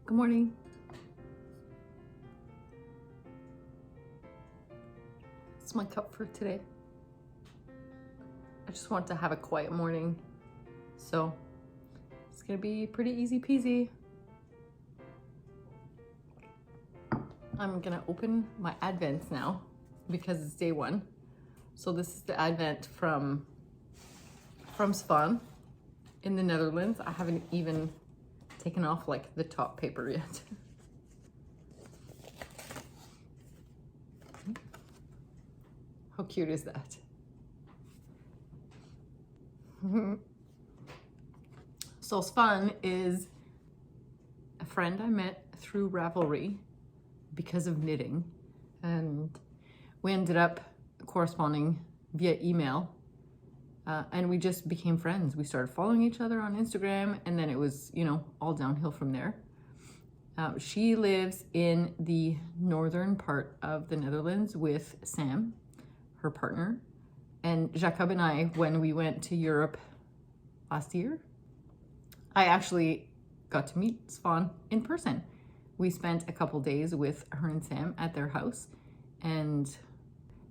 Good morning. It's my cup for today. I just want to have a quiet morning, so it's gonna be pretty easy peasy. I'm gonna open my advents now because it's day one. So this is the advent from Svan in the Netherlands. I haven't even taken off like the top paper yet. How cute is that? So Svan is a friend I met through Ravelry because of knitting, and we ended up corresponding via email, and we just became friends. We started following each other on Instagram, and then it was, all downhill from there. She lives in the northern part of the Netherlands with Sam, her partner, and Jacob and I, when we went to Europe last year, I actually got to meet Svan in person. We spent a couple days with her and Sam at their house, and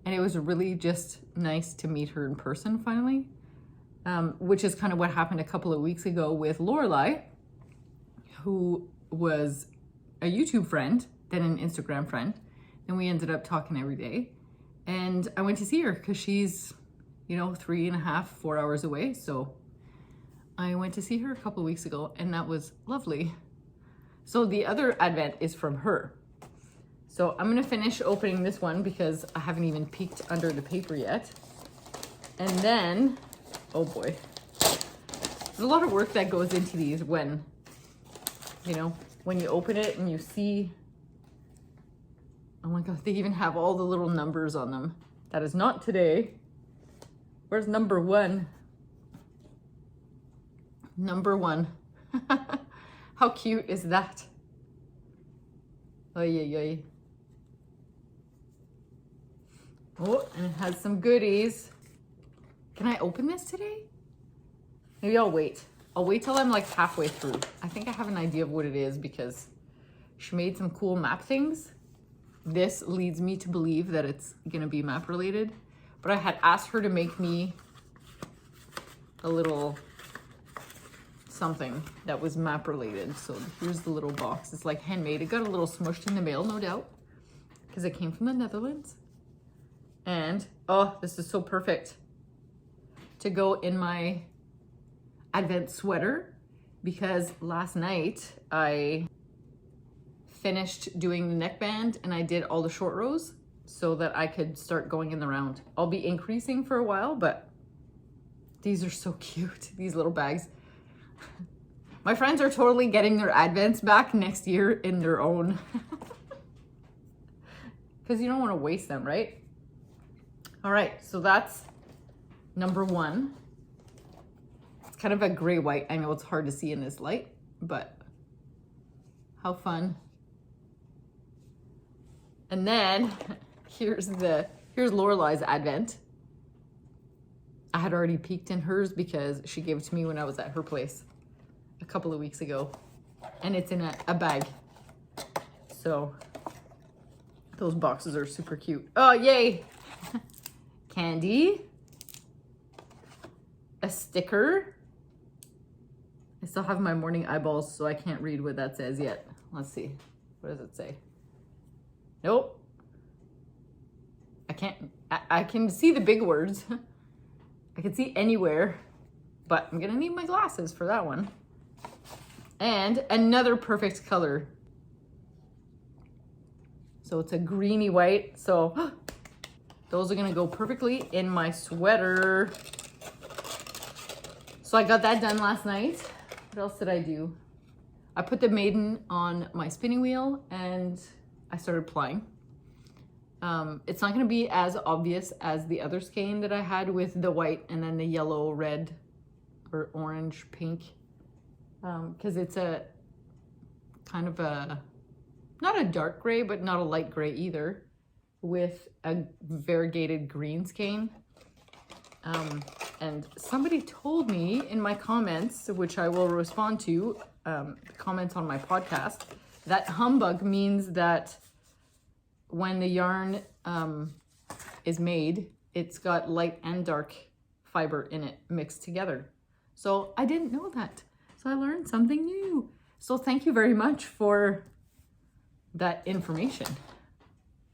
it was really just nice to meet her in person finally, which is kind of what happened a couple of weeks ago with Lorelai, who was a YouTube friend, then an Instagram friend, and we ended up talking every day. And I went to see her because she's, 3.5, 4 hours away. So I went to see her a couple of weeks ago, and that was lovely. So the other advent is from her. So I'm gonna finish opening this one because I haven't even peeked under the paper yet. And then, oh boy, there's a lot of work that goes into these when you open it and you see, oh my God, they even have all the little numbers on them. That is not today. Where's number one? Number one. How cute is that? Oy, oy, oy. Oh, and it has some goodies. Can I open this today? Maybe I'll wait. I'll wait till I'm like halfway through. I think I have an idea of what it is because she made some cool map things. This leads me to believe that it's gonna be map related, but I had asked her to make me a little something that was map related. So here's the little box. It's like handmade. It got a little smushed in the mail, no doubt, because it came from the Netherlands. And oh, this is so perfect to go in my advent sweater, because last night I finished doing the neckband and I did all the short rows so that I could start going in the round. I'll be increasing for a while, but these are so cute, these little bags. My friends are totally getting their advents back next year in their own. Because you don't want to waste them, right? All right, so that's number one. It's kind of a gray white. I know it's hard to see in this light, but how fun. And then here's Lorelai's advent. I had already peeked in hers because she gave it to me when I was at her place a couple of weeks ago, and it's in a bag. So those boxes are super cute. Oh, yay. Candy, a sticker. I still have my morning eyeballs, so I can't read what that says yet. Let's see. What does it say? Nope. I can't. I can see the big words. I can see anywhere, but I'm gonna need my glasses for that one. And another perfect color. So it's a greeny white. So those are gonna go perfectly in my sweater. So I got that done last night. What else did I do? I put the maiden on my spinning wheel and I started plying. It's not gonna be as obvious as the other skein that I had with the white and then the yellow, red, or orange, pink. Because it's a kind of a, not a dark gray, but not a light gray either, with a variegated green skein. And somebody told me in my comments, which I will respond to, comments on my podcast, that humbug means that when the yarn is made, it's got light and dark fiber in it mixed together. So I didn't know that. So I learned something new. So thank you very much for that information.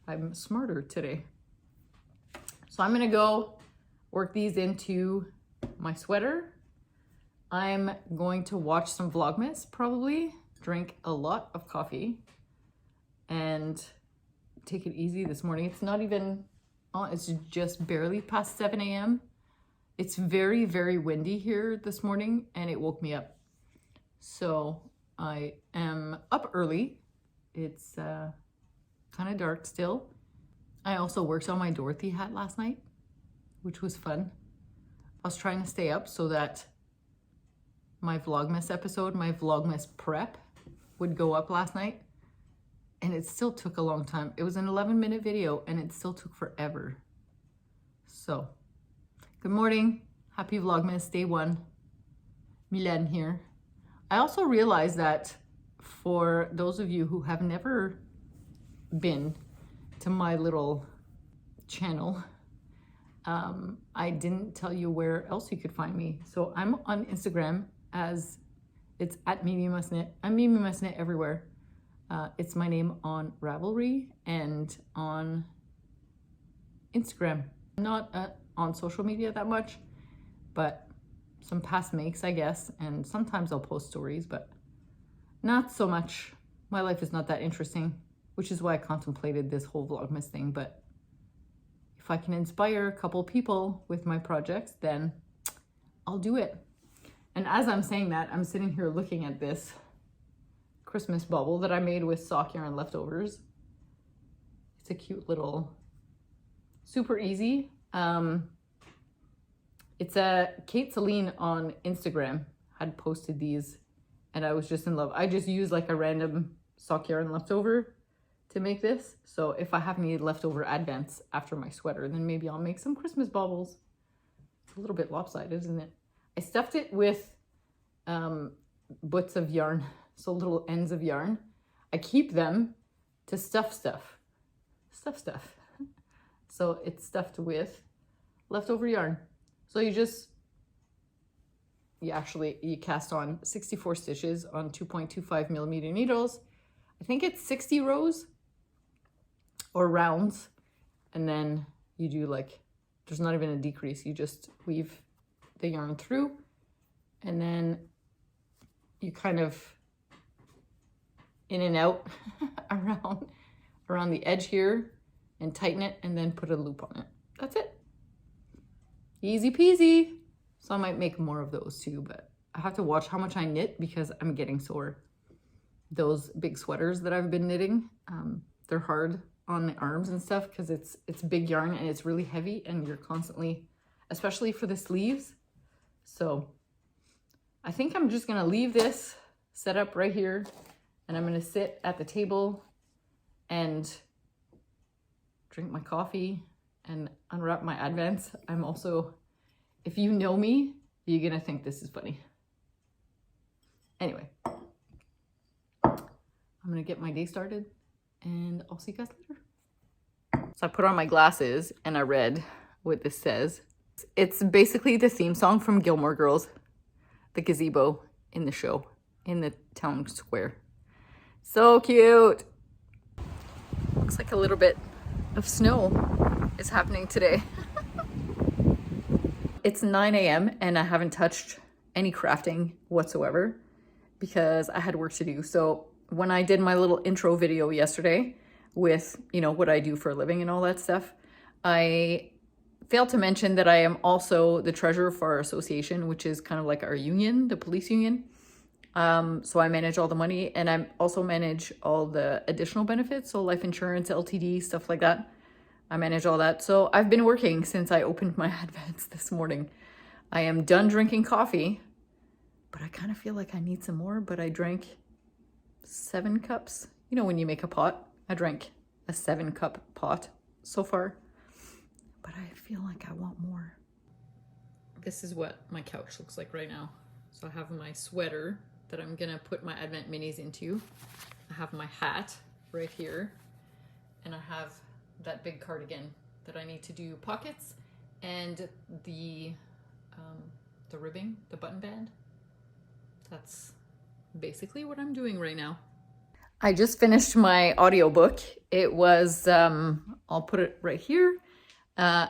I'm smarter today. So I'm gonna go work these into my sweater. I'm going to watch some Vlogmas, probably drink a lot of coffee and take it easy this morning. It's not even, it's just barely past 7 a.m. It's very, very windy here this morning and it woke me up. So I am up early. It's kind of dark still. I also worked on my Dorothy hat last night, which was fun. I was trying to stay up so that my Vlogmas episode, my Vlogmas prep would go up last night. And it still took a long time. It was an 11-minute video and it still took forever. So, good morning. Happy Vlogmas, day 1. Milan here. I also realized that for those of you who have never been to my little channel, I didn't tell you where else you could find me. So I'm on Instagram as it's at Mimi Musnet. I'm Mimi Musnet everywhere. It's my name on Ravelry and on Instagram. Not on social media that much, but some past makes, I guess. And sometimes I'll post stories, but not so much. My life is not that interesting, which is why I contemplated this whole Vlogmas thing. But if I can inspire a couple people with my projects, then I'll do it. And as I'm saying that, I'm sitting here looking at this Christmas bubble that I made with sock yarn leftovers. It's a cute little, super easy. It's a Kate Celine on Instagram had posted these and I was just in love. I just used like a random sock yarn leftover to make this. So if I have any leftover advents after my sweater, then maybe I'll make some Christmas baubles. It's a little bit lopsided, isn't it? I stuffed it with butts of yarn, so little ends of yarn. I keep them to stuff stuff. So it's stuffed with leftover yarn. So you cast on 64 stitches on 2.25 millimeter needles. I think it's 60 rows or rounds. And then you do like, there's not even a decrease. You just weave the yarn through and then you kind of in and out around the edge here and tighten it and then put a loop on it. That's it. Easy peasy. So I might make more of those too, but I have to watch how much I knit because I'm getting sore. Those big sweaters that I've been knitting, they're hard on the arms and stuff because it's big yarn and it's really heavy and you're constantly, especially for the sleeves. So I think I'm just gonna leave this set up right here and I'm gonna sit at the table and drink my coffee and unwrap my advents. I'm also, if you know me, you're gonna think this is funny. Anyway, I'm gonna get my day started and I'll see you guys later. So I put on my glasses and I read what this says. It's basically the theme song from Gilmore Girls, the gazebo in the show, in the town square. So cute. Looks like a little bit of snow is happening today. It's 9 a.m. and I haven't touched any crafting whatsoever because I had work to do. So when I did my little intro video yesterday with, you know, what I do for a living and all that stuff, I failed to mention that I am also the treasurer for our association, which is kind of like our union, the police union. So I manage all the money and I also manage all the additional benefits. So life insurance, LTD, stuff like that. I manage all that. So I've been working since I opened my advents this morning. I am done drinking coffee, but I kind of feel like I need some more, but I drank 7 cups. You know, when you make a pot, I drank a 7-cup pot so far, but I feel like I want more. This is what my couch looks like right now. So I have my sweater that I'm gonna put my Advent minis into. I have my hat right here, and I have that big cardigan that I need to do pockets and the ribbing, the button band. That's basically what I'm doing right now. I just finished my audiobook. It was, I'll put it right here.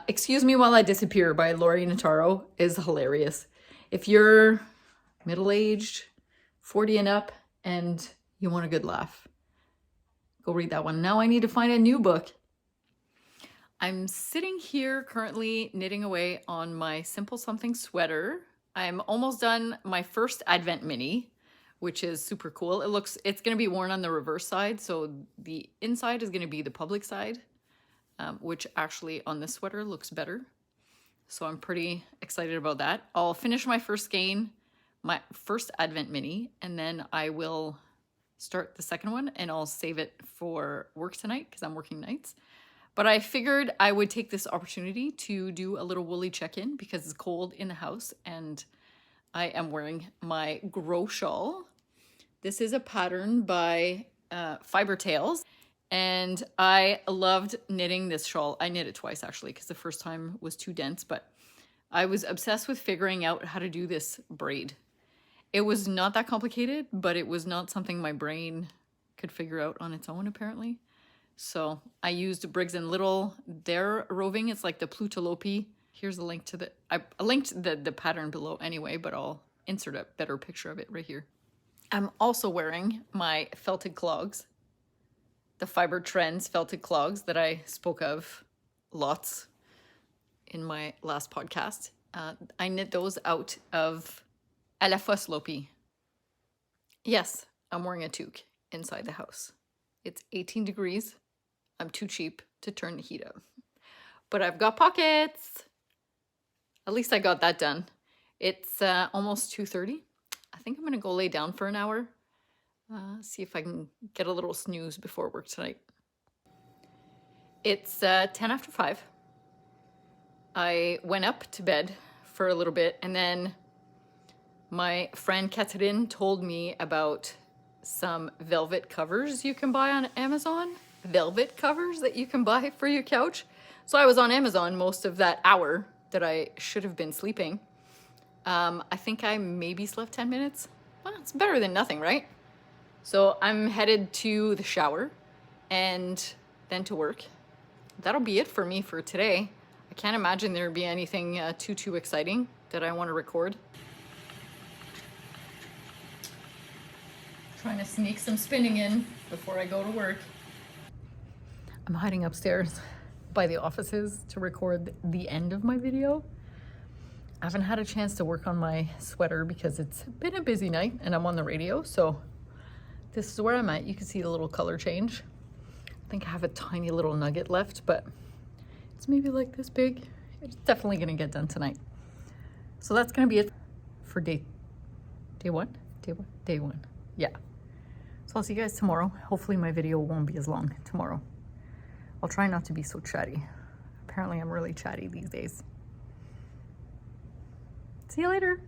Excuse Me While I Disappear by Lori Nataro is hilarious. If you're middle-aged, 40 and up, and you want a good laugh, go read that one. Now I need to find a new book. I'm sitting here currently knitting away on my Simple Something sweater. I'm almost done my first Advent mini, which is super cool. It's gonna be worn on the reverse side, so the inside is gonna be the public side, which actually on this sweater looks better. So I'm pretty excited about that. I'll finish my first skein, my first Advent mini, and then I will start the second one, and I'll save it for work tonight because I'm working nights. But I figured I would take this opportunity to do a little woolly check-in because it's cold in the house, and I am wearing my Grow shawl. This is a pattern by Fiber Tales, and I loved knitting this shawl. I knit it twice actually because the first time was too dense, but I was obsessed with figuring out how to do this braid. It was not that complicated, but it was not something my brain could figure out on its own apparently. So I used Briggs & Little, their roving. It's like the Plutolopi. Here's a link to the, I linked the pattern below anyway, but I'll insert a better picture of it right here. I'm also wearing my felted clogs, the Fiber Trends felted clogs that I spoke of lots in my last podcast. I knit those out of à la fausse Lopi. Yes, I'm wearing a toque inside the house. It's 18 degrees. I'm too cheap to turn the heat up. But I've got pockets. At least I got that done. It's almost 2:30. I think I'm gonna go lay down for an hour. See if I can get a little snooze before work tonight. It's 10 after 5. I went up to bed for a little bit, and then my friend Catherine told me about some velvet covers you can buy on Amazon. Velvet covers that you can buy for your couch. So I was on Amazon most of that hour that I should have been sleeping. I think I maybe slept 10 minutes. Well, it's better than nothing, right? So I'm headed to the shower and then to work. That'll be it for me for today. I can't imagine there'd be anything too exciting that I want to record. Trying to sneak some spinning in before I go to work. I'm hiding upstairs by the offices to record the end of my video. I haven't had a chance to work on my sweater because it's been a busy night and I'm on the radio, so this is where I'm at. You can see the little color change. I think I have a tiny little nugget left, but it's maybe like this big. It's definitely gonna get done tonight. So that's gonna be it for day one. Yeah. So I'll see you guys tomorrow. Hopefully my video won't be as long tomorrow. I'll try not to be so chatty. Apparently I'm really chatty these days. See you later.